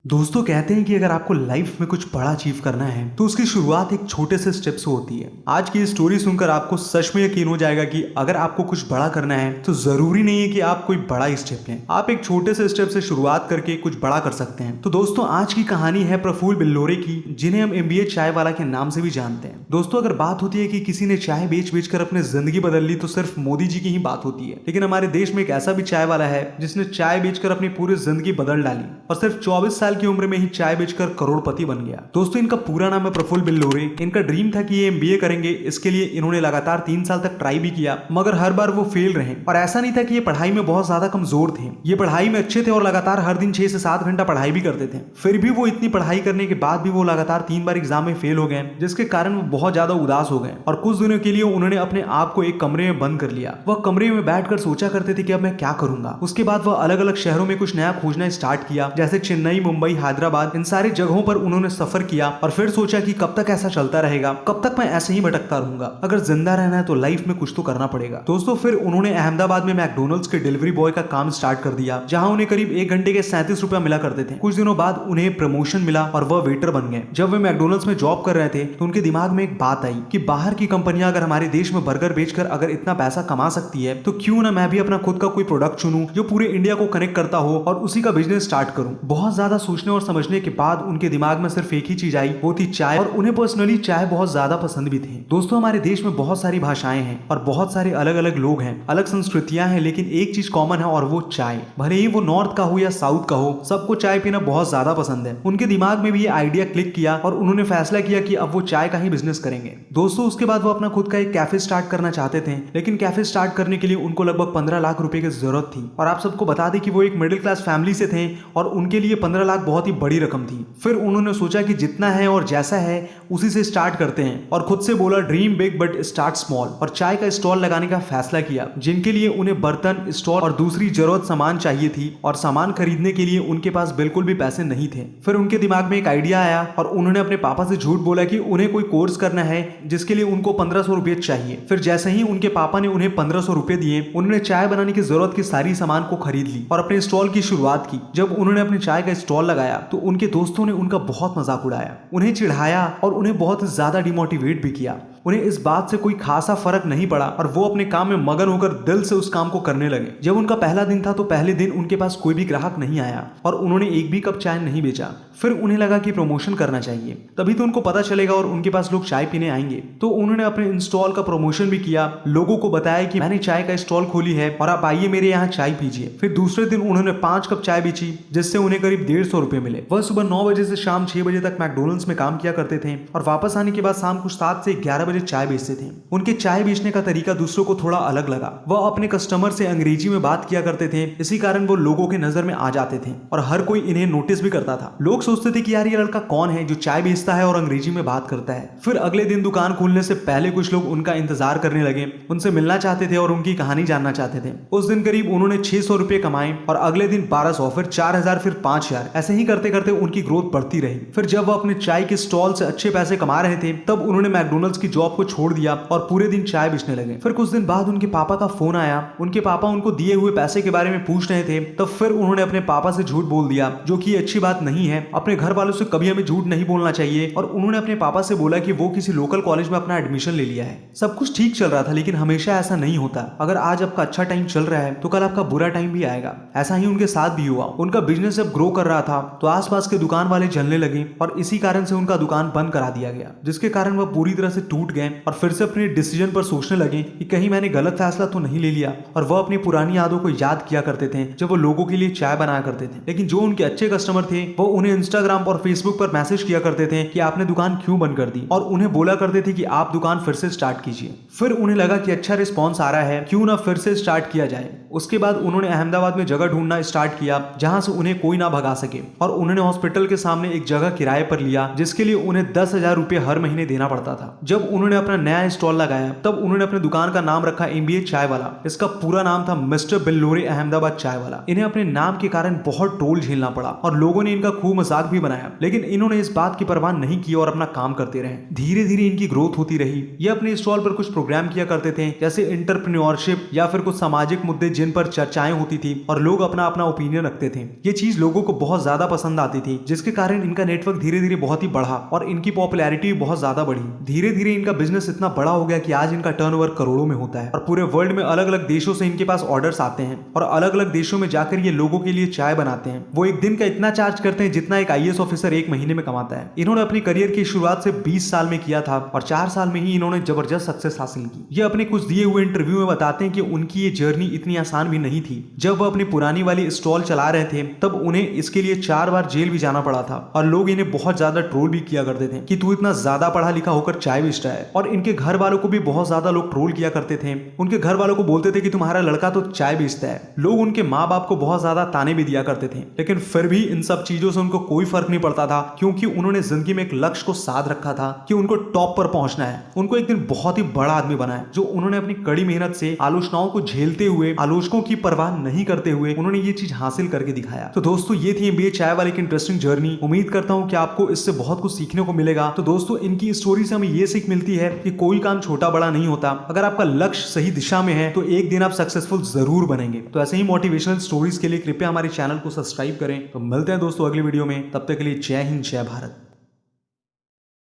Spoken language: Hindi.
दोस्तों कहते हैं कि अगर आपको लाइफ में कुछ बड़ा अचीव करना है तो उसकी शुरुआत एक छोटे से स्टेप से होती है। आज की स्टोरी सुनकर आपको सच में यकीन हो जाएगा कि अगर आपको कुछ बड़ा करना है तो जरूरी नहीं है कि आप कोई बड़ा स्टेप लें, आप एक छोटे से स्टेप से शुरुआत करके कुछ बड़ा कर सकते हैं। तो दोस्तों आज की कहानी है प्रफुल्ल बिल्लोरे की, जिन्हें हम एमबीए चाय वाला के नाम से भी जानते हैं। दोस्तों अगर बात होती है कि किसी ने चाय बेच बेच कर अपनी जिंदगी बदल ली तो सिर्फ मोदी जी की ही बात होती है, लेकिन हमारे देश में एक ऐसा भी चाय वाला है जिसने चाय बेचकर अपनी पूरी जिंदगी बदल डाली और सिर्फ 24 साल की उम्र में ही चाय बेचकर करोड़पति बन गया। दोस्तों इनका पूरा नाम है प्रफुल्ल बिल्लोरे। इनका ड्रीम था कि ये एमबीए करेंगे, इसके लिए इन्होंने लगातार 3 साल तक ट्राई भी किया मगर हर बार वो फेल रहे। और ऐसा नहीं था कि ये पढ़ाई में बहुत ज्यादा कमजोर थे, ये पढ़ाई में अच्छे थे और लगातार हर दिन 6 से 7 घंटा पढ़ाई भी करते थे। फिर भी वो इतनी पढ़ाई करने के बाद भी वो लगातार 3 बार एग्जाम में फेल हो गए, जिसके कारण वो बहुत ज्यादा उदास हो गए और कुछ दिनों के लिए उन्होंने अपने आप को एक कमरे में बंद कर लिया। वह कमरे में बैठकर सोचा करते थे कि अब मैं क्या करूंगा। उसके बाद वह अलग अलग शहरों में कुछ नया खोजना स्टार्ट किया, जैसे चेन्नई, मुंबई, हैदराबाद। इन सारी जगहों पर उन्होंने सफर किया और फिर सोचा कि कब तक ऐसा चलता रहेगा, कब तक मैं ऐसे ही भटकता रहूंगा। अगर जिंदा रहना है तो लाइफ में कुछ तो करना पड़ेगा। दोस्तों फिर उन्होंने अहमदाबाद में मैकडोनल्ड्स के डिलीवरी बॉय का काम स्टार्ट कर दिया, जहां उन्हें करीब 1 घंटे के 37 रुपया मिला करते थे। कुछ दिनों बाद उन्हें प्रमोशन मिला और वह वेटर बन गए। जब वे मैकडोनल्ड्स में जॉब कर रहे थे तो उनके दिमाग में एक बात आई कि बाहर की कंपनियां अगर हमारे देश में बर्गर बेचकर अगर इतना पैसा कमा सकती है तो क्यों ना मैं भी अपना खुद का कोई प्रोडक्ट चुनूं जो पूरे इंडिया को कनेक्ट करता हो और उसी का बिजनेस स्टार्ट करूं। बहुत ज्यादा सोचने और समझने के बाद उनके दिमाग में सिर्फ एक ही चीज आई, वो थी चाय। और उन्हें पर्सनली चाय बहुत ज्यादा पसंद भी थी। दोस्तों हमारे देश में बहुत सारी भाषाएं हैं और बहुत सारे अलग अलग लोग हैं, अलग संस्कृतियां हैं, लेकिन एक चीज कॉमन है और वो चाय। भले ही वो नॉर्थ का हो या साउथ का हो, सबको चाय पीना बहुत ज्यादा पसंद है। उनके दिमाग में भी ये आइडिया क्लिक किया और उन्होंने फैसला किया कि अब वो चाय का ही बिजनेस करेंगे। दोस्तों उसके बाद वो अपना खुद का एक कैफे स्टार्ट करना चाहते थे, लेकिन कैफे स्टार्ट करने के लिए उनको लगभग 15 लाख रुपए की जरूरत थी। और आप सबको बता दें कि वो एक मिडिल क्लास फैमिली से थे और उनके लिए 15 लाख बहुत ही बड़ी रकम थी। फिर उन्होंने सोचा कि जितना है और जैसा है उसी से स्टार्ट करते हैं और खुद से बोला dream big but start small. और चाय का स्टॉल लगाने का फैसला किया, जिनके लिए उन्हें बर्तन, स्टॉल और दूसरी जरूरत सामान चाहिए थी और सामान खरीदने के लिए उनके पास बिल्कुल भी पैसे नहीं थे। फिर उनके दिमाग में एक आइडिया आया और उन्होंने अपने पापा से झूठ बोला कि उन्हें कोई कोर्स करना है जिसके लिए उनको 1500 रुपये चाहिए। फिर जैसे ही उनके पापा ने उन्हें 1500 रुपये दिए, उन्होंने चाय बनाने की जरूरत की सारी सामान को खरीद ली और अपने स्टॉल की शुरुआत की। जब उन्होंने अपने चाय का स्टॉल लगाया तो उनके दोस्तों ने उनका बहुत मजाक उड़ाया, उन्हें चिढ़ाया और उन्हें बहुत ज्यादा डिमोटिवेट भी किया। उन्हें इस बात से कोई खासा फर्क नहीं पड़ा और वो अपने काम में मगन होकर दिल से उस काम को करने लगे। जब उनका पहला दिन था तो पहले दिन उनके पास कोई भी ग्राहक नहीं आया और उन्होंने एक भी कप चाय नहीं बेचा। फिर उन्हें लगा कि प्रमोशन करना चाहिए, तभी तो उनको पता चलेगा और उनके पास लोग चाय पीने आएंगे। तो उन्होंने अपने इंस्टॉल का प्रमोशन भी किया, लोगों को बताया कि मैंने चाय का स्टॉल खोली है और आप आइए मेरे यहाँ चाय पीजिए। फिर दूसरे दिन उन्होंने 5 कप चाय बेची, जिससे उन्हें करीब 150 रुपए मिले। वह सुबह 9 बजे से शाम 6 बजे तक मैकडोनल्ड्स में काम किया करते थे और वापस आने के बाद शाम को 7 से 11 बजे चाय बेचते थे। उनके चाय बेचने का तरीका दूसरों को थोड़ा अलग लगा। वह अपने कस्टमर से अंग्रेजी में बात किया करते थे, इसी कारण वो लोगों के नजर में आ जाते थे और हर कोई इन्हें नोटिस भी करता था। लोग सोचते थे कि यार ये लड़का कौन है जो चाय बेचता है और अंग्रेजी में बात करता है। फिर अगले दिन दुकान खोलने से पहले कुछ लोग उनका इंतजार करने लगे, उनसे मिलना चाहते थे और उनकी कहानी जानना चाहते थे। उस दिन करीब उन्होंने 600 रुपए कमाए और अगले दिन 1200, फिर 4000, फिर 5000। ऐसे ही करते करते उनकी ग्रोथ बढ़ती रही। फिर जब वो अपने चाय के स्टॉल से अच्छे पैसे कमा रहे थे तब उन्होंने मैकडोनल्ड्स की जॉब को छोड़ दिया और पूरे दिन चाय बेचने लगे। फिर कुछ दिन बाद उनके पापा का फोन आया। उनके पापा उनको दिए हुए पैसे के बारे में पूछ रहे थे, तब फिर उन्होंने अपने पापा से झूठ बोल दिया, जो कि अच्छी बात नहीं है। अपने घर वालों से कभी हमें झूठ नहीं बोलना चाहिए। और उन्होंने अपने पापा से बोला कि वो किसी लोकल कॉलेज में अपना एडमिशन ले लिया है। सब कुछ ठीक चल रहा था, लेकिन हमेशा ऐसा नहीं होता। अगर आज आपका अच्छा टाइम चल रहा है तो कल आपका बुरा टाइम भी आएगा। ऐसा ही उनके साथ भी हुआ। उनका बिजनेस जब ग्रो कर रहा था तो आसपास के दुकान वाले जलने लगे और इसी कारण से उनका दुकान बंद करा दिया गया, जिसके कारण वह पूरी तरह से टूट गए और फिर से अपने डिसीजन पर सोचने लगे कि कहीं मैंने गलत फैसला तो नहीं ले लिया। और वह अपनी पुरानी यादों को याद किया करते थे जब वो लोगों के लिए चाय बनाया करते थे। लेकिन जो उनके अच्छे कस्टमर थे वो उन्हें इंस्टाग्राम और फेसबुक पर मैसेज किया करते थे कि आपने दुकान क्यों बंद कर दी, और उन्हें बोला करते थे कि आप दुकान फिर से स्टार्ट कीजिए। फिर उन्हें लगा कि अच्छा रिस्पॉन्स आ रहा है, क्यों ना फिर से स्टार्ट किया जाए। उसके बाद उन्होंने अहमदाबाद में जगह ढूंढना स्टार्ट किया जहां से उन्हें कोई ना भगा सके और उन्होंने हॉस्पिटल के सामने एक जगह किराए पर लिया, जिसके लिए उन्हें 10,000 रुपए हर महीने देना पड़ता था। जब उन्होंने अपना नया स्टॉल लगाया तब उन्होंने अपने दुकान का नाम रखा एमबीए चाय वाला। इसका पूरा नाम था मिस्टर बिल्लोरे अहमदाबाद चाय वाला। इन्हें अपने नाम के कारण बहुत ट्रोल झेलना पड़ा और लोगों ने इनका खूब मजाक भी बनाया, लेकिन इन्होंने इस बात की परवाह नहीं की और अपना काम करते रहे। धीरे धीरे इनकी ग्रोथ होती रही। ये अपने स्टॉल पर कुछ प्रोग्राम किया करते थे, जैसे एंटरप्रेन्योरशिप या फिर कुछ सामाजिक मुद्दे जिन पर चर्चाएं होती थी और लोग अपना अपना ओपिनियन रखते थे। ये चीज लोगों को बहुत ज्यादा पसंद आती थी, जिसके कारण इनका नेटवर्क धीरे धीरे बहुत ही बढ़ा और इनकी पॉपुलैरिटी बहुत ज्यादा बढ़ी। धीरे धीरे इनका बिजनेस इतना बड़ा हो गया कि आज इनका टर्नओवर करोड़ों में होता है और पूरे वर्ल्ड में अलग अलग देशों से इनके पास ऑर्डर्स आते हैं और अलग अलग देशों में जाकर ये लोगों के लिए चाय बनाते हैं। वो एक दिन का इतना चार्ज करते हैं जितना एक आईएएस ऑफिसर एक महीने में कमाता है। इन्होंने अपनी करियर की शुरुआत से 20 साल में किया था और 4 साल में ही इन्होंने जबरदस्त सक्सेस हासिल की। ये अपने कुछ दिए हुए इंटरव्यू में बताते हैं कि उनकी ये जर्नी इतनी आसान भी नहीं थी। जब वो अपनी पुरानी वाली स्टॉल चला रहे थे तब उन्हें इसके लिए 4 बार जेल भी जाना पड़ा था और लोग इन्हें बहुत ज्यादा ट्रोल भी किया करते थे कि तू इतना ज्यादा पढ़ा लिखा होकर चाय बेचता है। और इनके घर वालों को भी बहुत ज्यादा लोग ट्रोल किया करते थे। उनके घर वालों को बोलते थे कि तुम्हारा लड़का तो चाय बेचता है। लोग उनके माँ बाप को बहुत ज्यादा ताने भी दिया करते थे, लेकिन फिर भी इन सब चीजों से उनको कोई फर्क नहीं पड़ता था, क्योंकि उन्होंने जिंदगी में एक लक्ष्य को साध रखा था कि उनको टॉप पर पहुंचना है। उनको एक दिन बहुत ही बड़ा आदमी बना है, जो उन्होंने अपनी कड़ी मेहनत से आलोचनाओं को झेलते हुए, आलोचकों की परवाह नहीं करते हुए उन्होंने ये चीज हासिल करके दिखाया। तो दोस्तों ये थी एमबीए चाय वाले की इंटरेस्टिंग जर्नी। उम्मीद करता हूँ कि आपको इससे बहुत कुछ सीखने को मिलेगा। तो दोस्तों इनकी स्टोरी से हमें ये सीख मिलती है कि कोई काम छोटा बड़ा नहीं होता। अगर आपका लक्ष्य सही दिशा में है तो एक दिन आप सक्सेसफुल जरूर बनेंगे। तो ऐसे ही मोटिवेशनल स्टोरीज के लिए कृपया हमारे चैनल को सब्सक्राइब करें। तो मिलते हैं दोस्तों अगली वीडियो में, तब तक के लिए जय हिंद जय भारत।